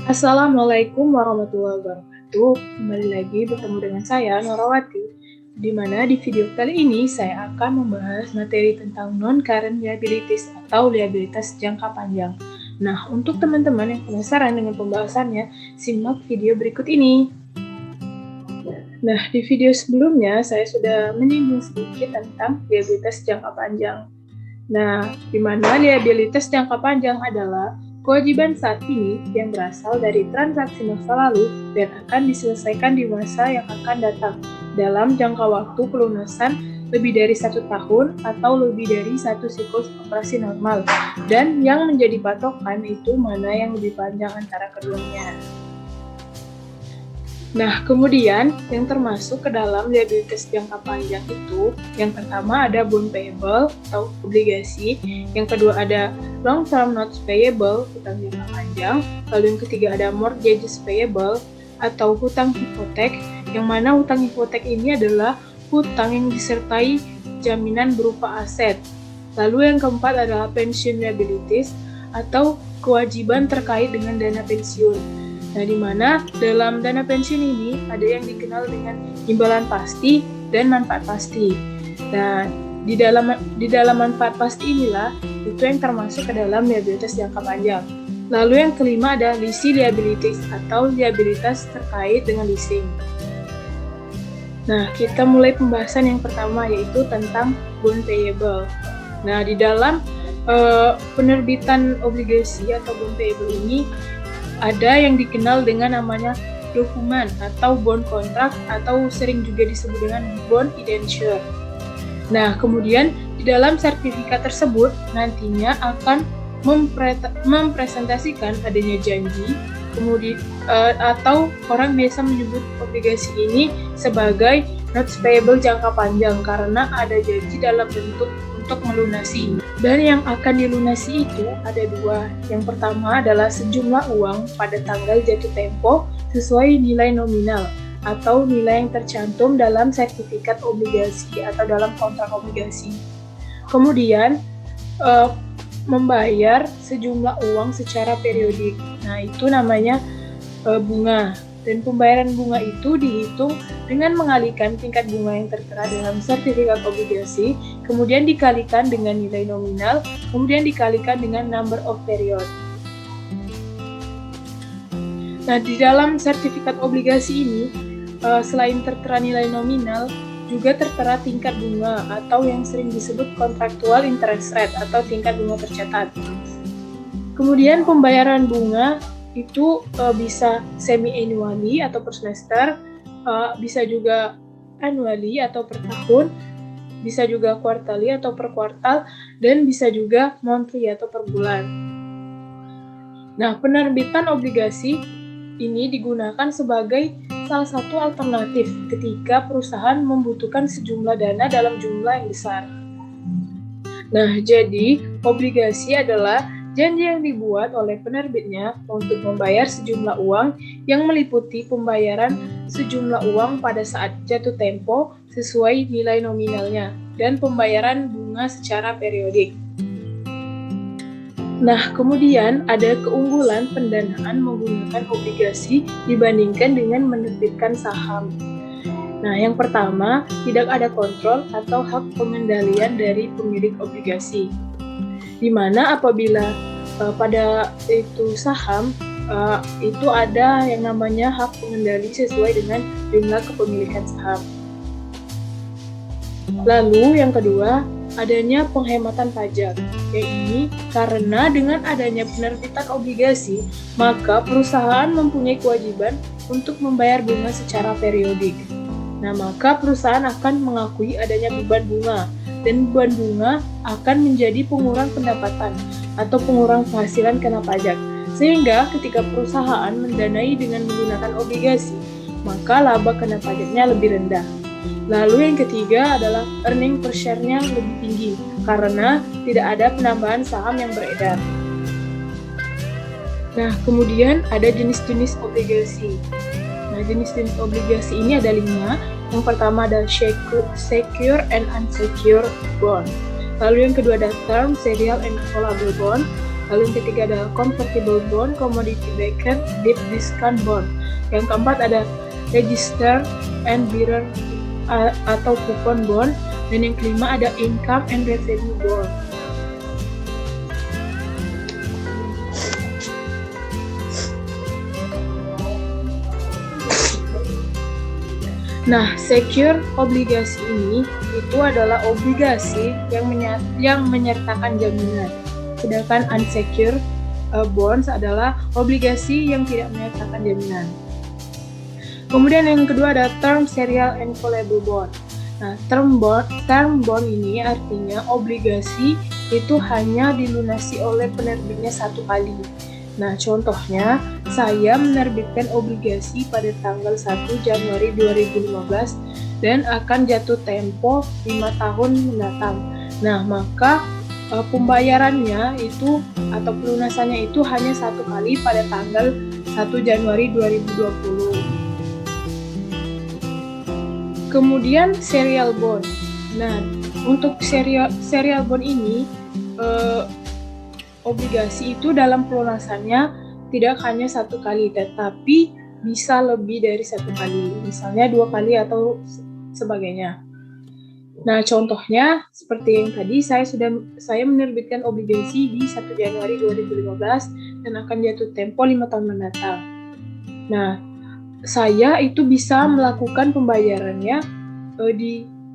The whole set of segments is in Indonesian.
Assalamualaikum warahmatullahi wabarakatuh. Kembali lagi bertemu dengan saya, Norawati, di mana di video kali ini saya akan membahas materi tentang non-current liabilities atau liabilitas jangka panjang. Nah, untuk teman-teman yang penasaran dengan pembahasannya, simak video berikut ini. Nah, di video sebelumnya saya sudah menyinggung sedikit tentang liabilitas jangka panjang. Nah, di mana liabilitas jangka panjang adalah kewajiban saat ini yang berasal dari transaksi masa lalu dan akan diselesaikan di masa yang akan datang dalam jangka waktu pelunasan lebih dari 1 tahun atau lebih dari 1 siklus operasi normal, dan yang menjadi patokan itu mana yang lebih panjang antara keduanya. Nah, kemudian yang termasuk ke dalam liabilitas jangka panjang itu, yang pertama ada bond payable atau obligasi, yang kedua ada long term notes payable, hutang jangka panjang, lalu yang ketiga ada mortgages payable atau hutang hipotek, yang mana hutang hipotek ini adalah hutang yang disertai jaminan berupa aset. Lalu yang keempat adalah pension liabilities atau kewajiban terkait dengan dana pensiun. Nah, di mana dalam dana pensiun ini ada yang dikenal dengan imbalan pasti dan manfaat pasti. Nah, di dalam manfaat pasti inilah itu yang termasuk ke dalam liabilitas jangka panjang. Lalu yang kelima ada leasing liabilities atau liabilitas terkait dengan leasing. Nah, kita mulai pembahasan yang pertama yaitu tentang bond payable. Nah, di dalam penerbitan obligasi atau bond payable ini ada yang dikenal dengan namanya dokumen atau bond kontrak atau sering juga disebut dengan bond indenture. Nah, kemudian di dalam sertifikat tersebut nantinya akan mempresentasikan adanya janji, kemudian atau orang biasa menyebut obligasi ini sebagai notes payable jangka panjang karena ada janji dalam bentuk untuk melunasi. Dan yang akan dilunasi itu ada dua. Yang pertama adalah sejumlah uang pada tanggal jatuh tempo sesuai nilai nominal atau nilai yang tercantum dalam sertifikat obligasi atau dalam kontrak obligasi. Kemudian membayar sejumlah uang secara periodik. Nah, itu namanya bunga. Dan pembayaran bunga itu dihitung dengan mengalihkan tingkat bunga yang tertera dalam sertifikat obligasi, kemudian dikalikan dengan nilai nominal, kemudian dikalikan dengan number of period. Nah, di dalam sertifikat obligasi ini, selain tertera nilai nominal, juga tertera tingkat bunga atau yang sering disebut contractual interest rate atau tingkat bunga tercatat. Kemudian pembayaran bunga itu bisa semi-annually atau per semester, bisa juga annually atau per tahun, bisa juga quarterly atau per kuartal, dan bisa juga monthly atau per bulan. Nah, penerbitan obligasi ini digunakan sebagai salah satu alternatif ketika perusahaan membutuhkan sejumlah dana dalam jumlah yang besar. Nah, jadi obligasi adalah janji yang dibuat oleh penerbitnya untuk membayar sejumlah uang yang meliputi pembayaran sejumlah uang pada saat jatuh tempo sesuai nilai nominalnya dan pembayaran bunga secara periodik. Nah, kemudian ada keunggulan pendanaan menggunakan obligasi dibandingkan dengan menerbitkan saham. Nah, yang pertama, tidak ada kontrol atau hak pengendalian dari pemilik obligasi. Di mana apabila pada itu saham itu ada yang namanya hak pengendali sesuai dengan jumlah kepemilikan saham. Lalu yang kedua, adanya penghematan pajak. Yang ini karena dengan adanya penerbitan obligasi, maka perusahaan mempunyai kewajiban untuk membayar bunga secara periodik. Nah, maka perusahaan akan mengakui adanya beban bunga, dan beban bunga akan menjadi pengurang pendapatan atau pengurang penghasilan kena pajak. Sehingga ketika perusahaan mendanai dengan menggunakan obligasi, maka laba kena pajaknya lebih rendah. Lalu yang ketiga adalah earning per share-nya lebih tinggi karena tidak ada penambahan saham yang beredar. Nah, kemudian ada jenis-jenis obligasi. Nah, jenis-jenis obligasi ini ada 5. Yang pertama ada secure and unsecured bond. Lalu yang kedua ada term, serial, and callable bond. Lalu yang ketiga adalah convertible bond, commodity backed, deep discount bond. Yang keempat ada register and bearer atau coupon bond. Dan yang kelima ada income and revenue bond. Nah, secure obligasi ini itu adalah obligasi yang menyertakan jaminan. Sedangkan unsecure bonds adalah obligasi yang tidak menyertakan jaminan. Kemudian yang kedua ada term, serial, and callable bond. Nah, term bond ini artinya obligasi itu hanya dilunasi oleh penerbitnya satu kali. Nah, contohnya, saya menerbitkan obligasi pada tanggal 1 Januari 2015 dan akan jatuh tempo 5 tahun mendatang. Nah, maka pembayarannya itu atau pelunasannya itu hanya satu kali pada tanggal 1 Januari 2020. Kemudian serial bond. Nah, untuk serial bond ini obligasi itu dalam pelunasannya tidak hanya satu kali, tetapi bisa lebih dari satu kali, misalnya 2 kali atau sebagainya. Nah, contohnya seperti yang tadi, saya menerbitkan obligasi di 1 Januari 2015 dan akan jatuh tempo 5 tahun mendatang. Nah, saya itu bisa melakukan pembayarannya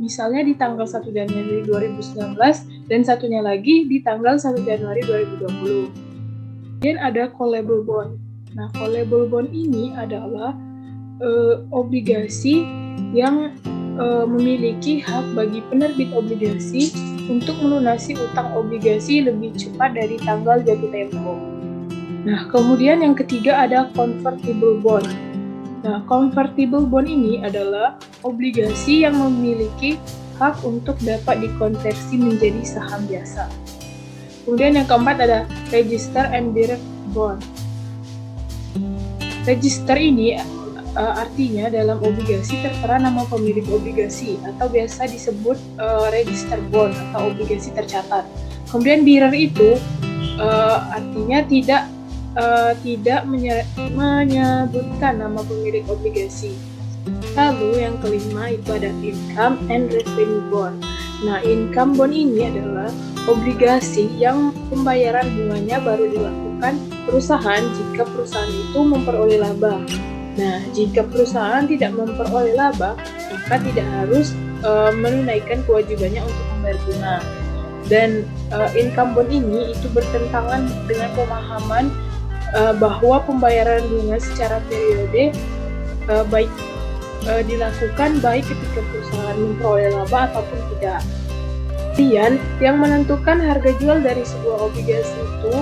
misalnya di tanggal 1 Januari 2019 dan satunya lagi di tanggal 1 Januari 2020. Kemudian ada callable bond. Nah, callable bond ini adalah obligasi yang memiliki hak bagi penerbit obligasi untuk melunasi utang obligasi lebih cepat dari tanggal jatuh tempo. Nah, kemudian yang ketiga ada convertible bond. Nah, convertible bond ini adalah obligasi yang memiliki hak untuk dapat dikonversi menjadi saham biasa. Kemudian yang keempat ada register and bearer bond. Register ini artinya dalam obligasi tertera nama pemilik obligasi atau biasa disebut register bond atau obligasi tercatat. Kemudian bearer itu artinya tidak menyebutkan nama pemilik obligasi. Lalu yang kelima itu ada income and revenue bond. Nah, income bond ini adalah obligasi yang pembayaran bunganya baru dilakukan perusahaan jika perusahaan itu memperoleh laba. Nah, jika perusahaan tidak memperoleh laba, maka tidak harus menunaikan kewajibannya untuk membayar bunga. Dan income bond ini itu bertentangan dengan pemahaman bahwa pembayaran bunga secara periode dilakukan baik ketika perusahaan memperoleh laba ataupun tidak. Kemudian yang menentukan harga jual dari sebuah obligasi itu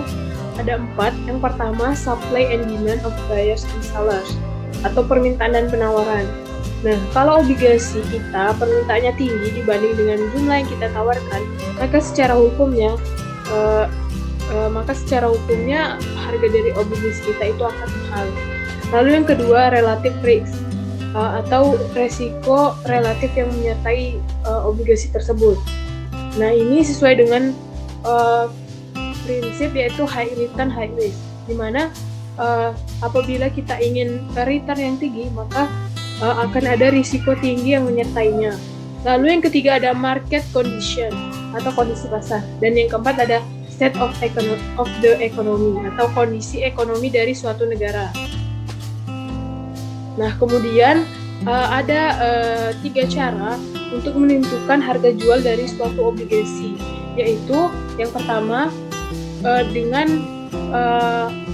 ada 4. Yang pertama, supply and demand of buyers and sellers atau permintaan dan penawaran. Nah, kalau obligasi kita permintaannya tinggi dibanding dengan jumlah yang kita tawarkan, maka secara hukumnya harga dari obligasi kita itu akan mahal. Lalu yang kedua, relative risk atau resiko relatif yang menyertai obligasi tersebut. Nah, ini sesuai dengan prinsip yaitu high return high risk, di mana apabila kita ingin return yang tinggi, maka akan ada risiko tinggi yang menyertainya. Lalu yang ketiga ada market condition atau kondisi pasar, dan yang keempat ada state of the economy atau kondisi ekonomi dari suatu negara. Nah, kemudian ada 3 cara untuk menentukan harga jual dari suatu obligasi, yaitu yang pertama dengan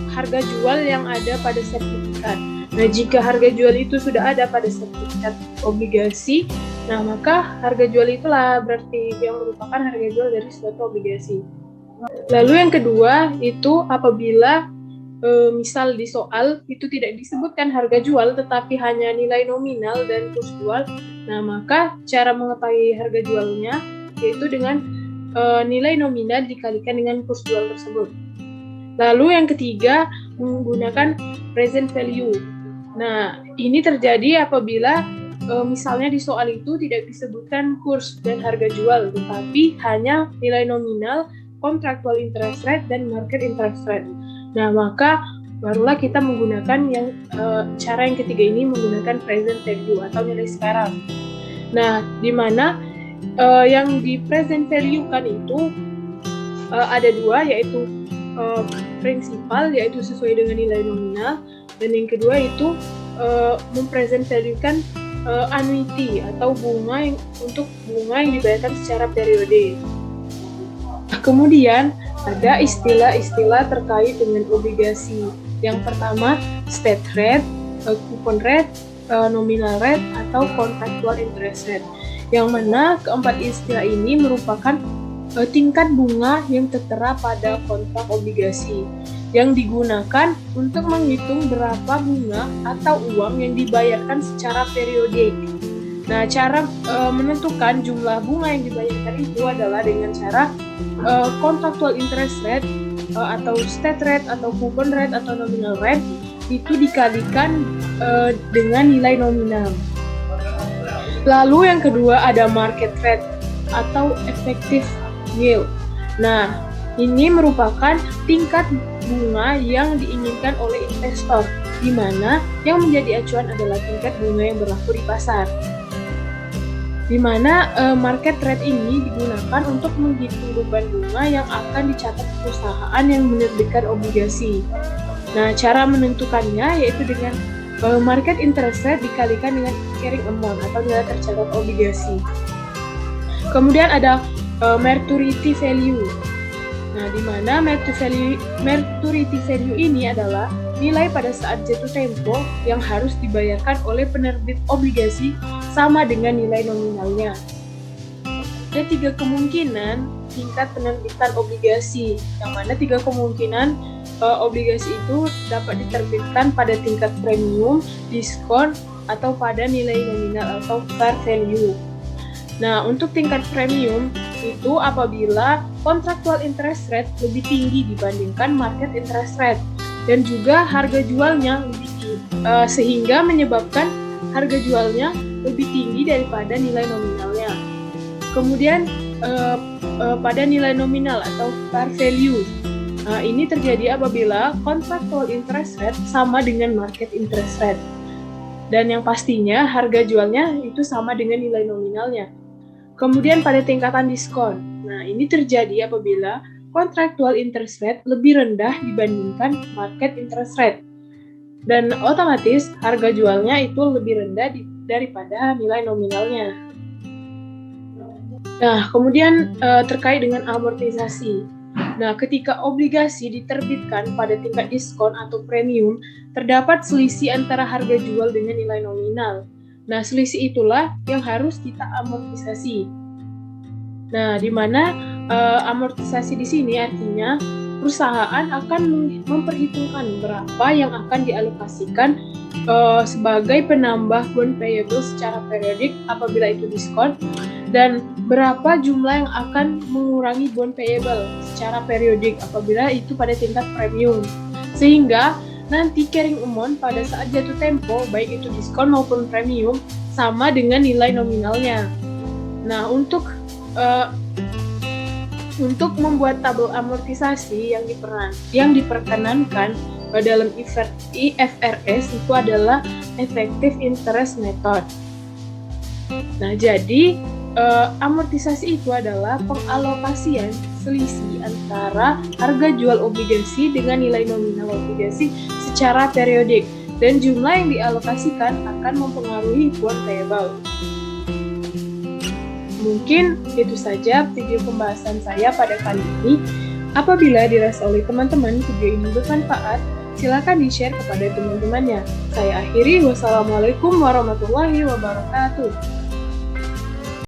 harga jual yang ada pada sertifikat. Nah, jika harga jual itu sudah ada pada sertifikat obligasi, nah maka harga jual itulah berarti yang merupakan harga jual dari suatu obligasi. Lalu yang kedua itu apabila misal di soal itu tidak disebutkan harga jual tetapi hanya nilai nominal dan kurs jual, nah maka cara mengetahui harga jualnya yaitu dengan nilai nominal dikalikan dengan kurs jual tersebut. Lalu yang ketiga menggunakan present value. Nah, ini terjadi apabila misalnya di soal itu tidak disebutkan kurs dan harga jual, tetapi hanya nilai nominal, contractual interest rate dan market interest rate. Nah, maka barulah kita menggunakan cara yang ketiga ini menggunakan present value atau nilai sekarang. Nah, di mana yang di present value kan itu ada dua, yaitu prinsipal, yaitu sesuai dengan nilai nominal, dan yang kedua itu mempresent value kan annuity atau bunga yang dibayarkan secara periode. Kemudian ada istilah-istilah terkait dengan obligasi. Yang pertama, state rate, coupon rate, nominal rate, atau contractual interest rate. Yang mana keempat istilah ini merupakan tingkat bunga yang tertera pada kontrak obligasi yang digunakan untuk menghitung berapa bunga atau uang yang dibayarkan secara periodik. Nah, cara menentukan jumlah bunga yang dibayarkan itu adalah dengan cara contractual interest rate atau state rate atau coupon rate atau nominal rate itu dikalikan dengan nilai nominal. Lalu yang kedua ada market rate atau effective yield. Nah, ini merupakan tingkat bunga yang diinginkan oleh investor, di mana yang menjadi acuan adalah tingkat bunga yang berlaku di pasar. Di mana market rate ini digunakan untuk menghitung beban bunga yang akan dicatat perusahaan yang menerbitkan obligasi. Nah, cara menentukannya yaitu dengan market interest rate dikalikan dengan carrying amount atau nilai tercatat obligasi. Kemudian ada maturity value. Nah, di mana maturity value ini adalah nilai pada saat jatuh tempo yang harus dibayarkan oleh penerbit obligasi sama dengan nilai nominalnya. Ada 3 kemungkinan tingkat penerbitan obligasi, yang mana 3 kemungkinan obligasi itu dapat diterbitkan pada tingkat premium, diskon, atau pada nilai nominal atau par value. Nah, untuk tingkat premium itu apabila contractual interest rate lebih tinggi dibandingkan market interest rate dan juga harga jualnya lebih tinggi, sehingga menyebabkan harga jualnya lebih tinggi daripada nilai nominalnya. Kemudian pada nilai nominal atau par value, ini terjadi apabila contractual interest rate sama dengan market interest rate dan yang pastinya harga jualnya itu sama dengan nilai nominalnya. Kemudian pada tingkatan diskon, nah ini terjadi apabila contractual interest rate lebih rendah dibandingkan market interest rate dan otomatis harga jualnya itu lebih rendah daripada nilai nominalnya. Nah, kemudian terkait dengan amortisasi. Nah, ketika obligasi diterbitkan pada tingkat diskon atau premium, terdapat selisih antara harga jual dengan nilai nominal. Nah, selisih itulah yang harus kita amortisasi. Nah, di mana amortisasi di sini artinya perusahaan akan memperhitungkan berapa yang akan dialokasikan sebagai penambah bond payable secara periodik apabila itu diskon, dan berapa jumlah yang akan mengurangi bond payable secara periodik apabila itu pada tingkat premium, sehingga nanti carrying amount pada saat jatuh tempo baik itu diskon maupun premium sama dengan nilai nominalnya. Nah, untuk membuat tabel amortisasi yang diperkenankan dalam IFRS itu adalah effective interest method. Nah, jadi amortisasi itu adalah pengalokasian selisih antara harga jual obligasi dengan nilai nominal obligasi secara periodik, dan jumlah yang dialokasikan akan mempengaruhi bond payable. Mungkin itu saja video pembahasan saya pada kali ini. Apabila dirasa oleh teman-teman video ini bermanfaat, silakan di-share kepada teman-temannya. Saya akhiri, wassalamualaikum warahmatullahi wabarakatuh.